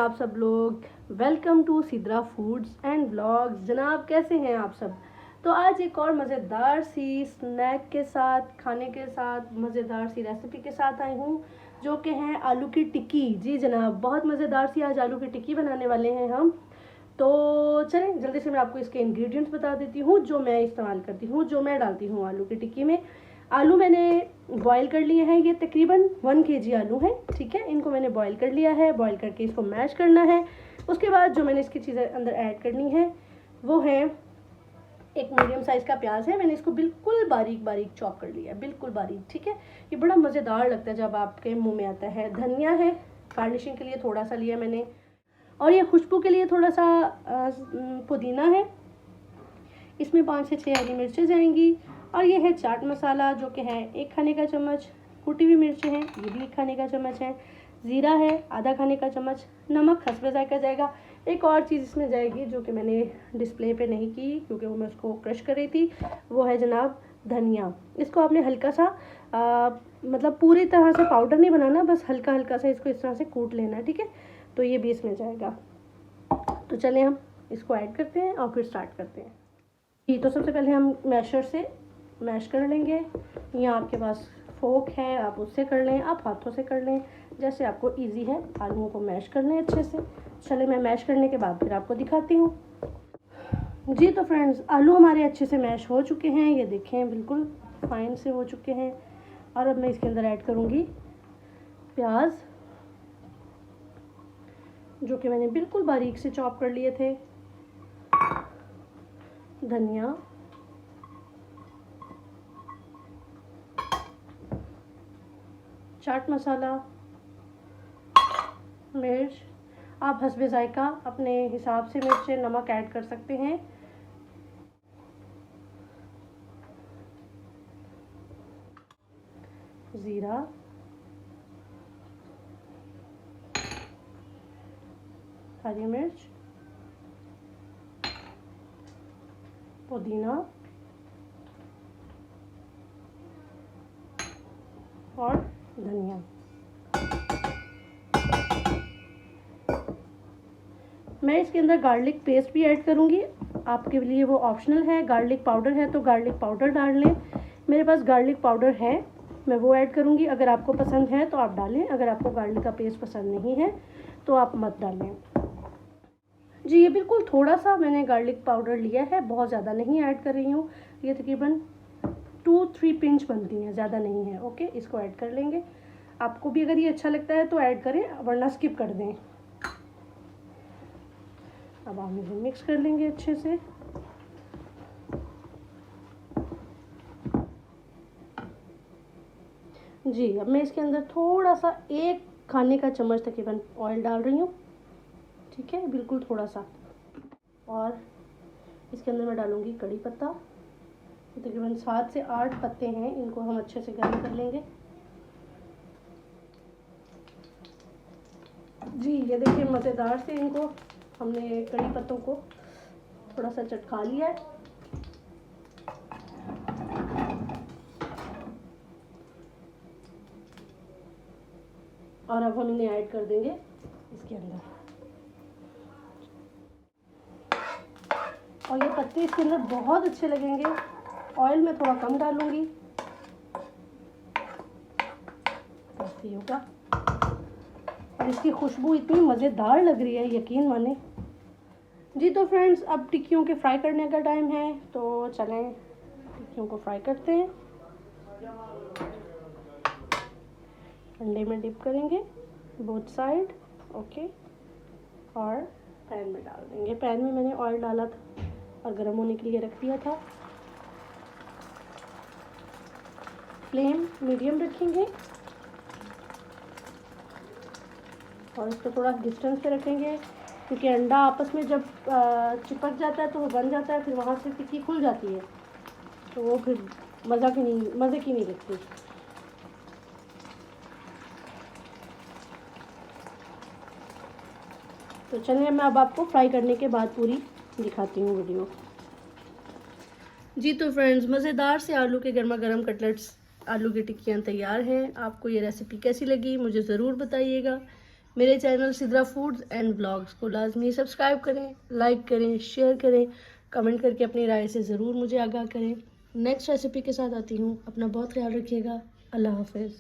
आप सब लोग। Welcome to Sidra foods and vlogs. जनाब कैसे हैं आप सब। तो आज एक और मज़ेदार सी स्नैक के साथ, खाने के साथ, मज़ेदार सी रेसिपी के साथ आई हूँ, जो कि हैं आलू की टिक्की। जी जनाब, बहुत मज़ेदार सी आज आलू की टिक्की बनाने वाले हैं हम। तो चलें जल्दी से मैं आपको इसके इंग्रेडिएंट्स बता देती हूँ जो मैं इस्तेमाल करती हूँ, जो मैं डालती हूँ आलू की टिक्की में। आलू मैंने बॉईल कर लिए हैं, ये तकरीबन 1 kg आलू हैं, ठीक है। इनको मैंने बॉईल कर लिया है, बॉईल करके इसको मैश करना है। उसके बाद जो मैंने इसकी चीज़ें अंदर ऐड करनी है वो है एक मीडियम साइज़ का प्याज है, मैंने इसको बिल्कुल बारीक बारीक चॉप कर लिया है, बिल्कुल बारीक, ठीक है। ये बड़ा मज़ेदार लगता है जब आपके मुंह में आता है। धनिया है, गार्निशिंग के लिए थोड़ा सा लिया मैंने, और ये खुशबू के लिए थोड़ा सा पुदीना है। इसमें 5 से 6 हरी मिर्चें जाएंगी, और ये है चाट मसाला जो कि है 1 खाने का चम्मच। कुटी हुई मिर्चें हैं, ये भी 1 खाने का चम्मच है। ज़ीरा है आधा खाने का चम्मच। नमक हस्बे जायका जाएगा। एक और चीज़ इसमें जाएगी जो कि मैंने डिस्प्ले पे नहीं की क्योंकि वो मैं उसको क्रश कर रही थी, वो है जनाब धनिया। इसको आपने हल्का सा मतलब पूरी तरह से पाउडर नहीं बनाना, बस हल्का हल्का सा इसको इस तरह से कूट लेना है, ठीक है। तो ये भी इसमें जाएगा। तो चलें हम इसको ऐड करते हैं और फिर स्टार्ट करते हैं। जी, तो सबसे पहले हम मैशर से मैश कर लेंगे, या आपके पास फोक है आप उससे कर लें, आप हाथों से कर लें, जैसे आपको इजी है। आलूओं को मैश कर लें अच्छे से। चले मैं मैश करने के बाद फिर आपको दिखाती हूँ। जी तो फ्रेंड्स, आलू हमारे अच्छे से मैश हो चुके हैं, ये देखें बिल्कुल फाइन से हो चुके हैं। और अब मैं इसके अंदर ऐड करूँगी प्याज, जो कि मैंने बिल्कुल बारीक से चॉप कर लिए थे। धनिया, चाट मसाला, मिर्च, आप हस्बे जायका अपने हिसाब से मिर्च नमक ऐड कर सकते हैं। ज़ीरा, हरी मिर्च, पुदीना और धनिया। मैं इसके अंदर गार्लिक पेस्ट भी ऐड करूँगी, आपके लिए वो ऑप्शनल है। गार्लिक पाउडर है तो गार्लिक पाउडर डाल लें, मेरे पास गार्लिक पाउडर है, मैं वो ऐड करूँगी। अगर आपको पसंद है तो आप डालें, अगर आपको गार्लिक का पेस्ट पसंद नहीं है तो आप मत डालें। जी, ये बिल्कुल थोड़ा सा मैंने गार्लिक पाउडर लिया है, बहुत ज़्यादा नहीं ऐड कर रही हूँ। ये तकरीबन 2-3 पिंच बनती हैं, ज़्यादा नहीं है। ओके, इसको ऐड कर लेंगे। आपको भी अगर ये अच्छा लगता है तो ऐड करें, वरना स्किप कर दें। अब हम इसे मिक्स कर लेंगे अच्छे से। जी, अब मैं इसके अंदर थोड़ा सा 1 खाने का चम्मच तकरीबन ऑयल डाल रही हूँ, ठीक है, बिल्कुल थोड़ा सा। और इसके अंदर मैं डालूँगी कड़ी पत्ता, तकरीबन 7 से 8 पत्ते हैं, इनको हम अच्छे से गर्म कर लेंगे। जी, ये देखिए मज़ेदार से इनको हमने कड़ी पत्तों को थोड़ा सा चटका लिया है। और अब हम इन्हें ऐड कर देंगे इसके अंदर, और ये पत्ते इसके अंदर बहुत अच्छे लगेंगे। ऑयल मैं थोड़ा कम डालूंगी, ऐसे होगा। और इसकी खुशबू इतनी मज़ेदार लग रही है, यकीन माने। जी तो फ्रेंड्स, अब टिक्कियों के फ्राई करने का टाइम है, तो चलें टिक्कियों को फ्राई करते हैं। अंडे में डिप करेंगे बोथ साइड, ओके, और पैन में डाल देंगे। पैन में मैंने ऑयल डाला था और गर्म होने के लिए रख दिया था। फ्लेम मीडियम रखेंगे और इसको थोड़ा डिस्टेंस पे रखेंगे, क्योंकि अंडा आपस में जब चिपक जाता है तो वो बन जाता है, फिर वहाँ से टिक्की खुल जाती है, तो वो फिर मज़े की नहीं लगती। तो चलिए मैं अब आपको फ्राई करने के बाद पूरी दिखाती हूँ वीडियो। जी तो फ्रेंड्स, मज़ेदार से आलू के गर्मा गर्म कटलेट्स, आलू की टिक्कियाँ तैयार हैं। आपको ये रेसिपी कैसी लगी मुझे ज़रूर बताइएगा। मेरे channel Sidra foods and blogs को लाजमी सब्सक्राइब करें, लाइक करें, शेयर करें, कमेंट करके अपनी राय से ज़रूर मुझे आगाह करें। नेक्स्ट रेसिपी के साथ आती हूँ। अपना बहुत ख्याल रखिएगा। अल्लाह हाफिज़।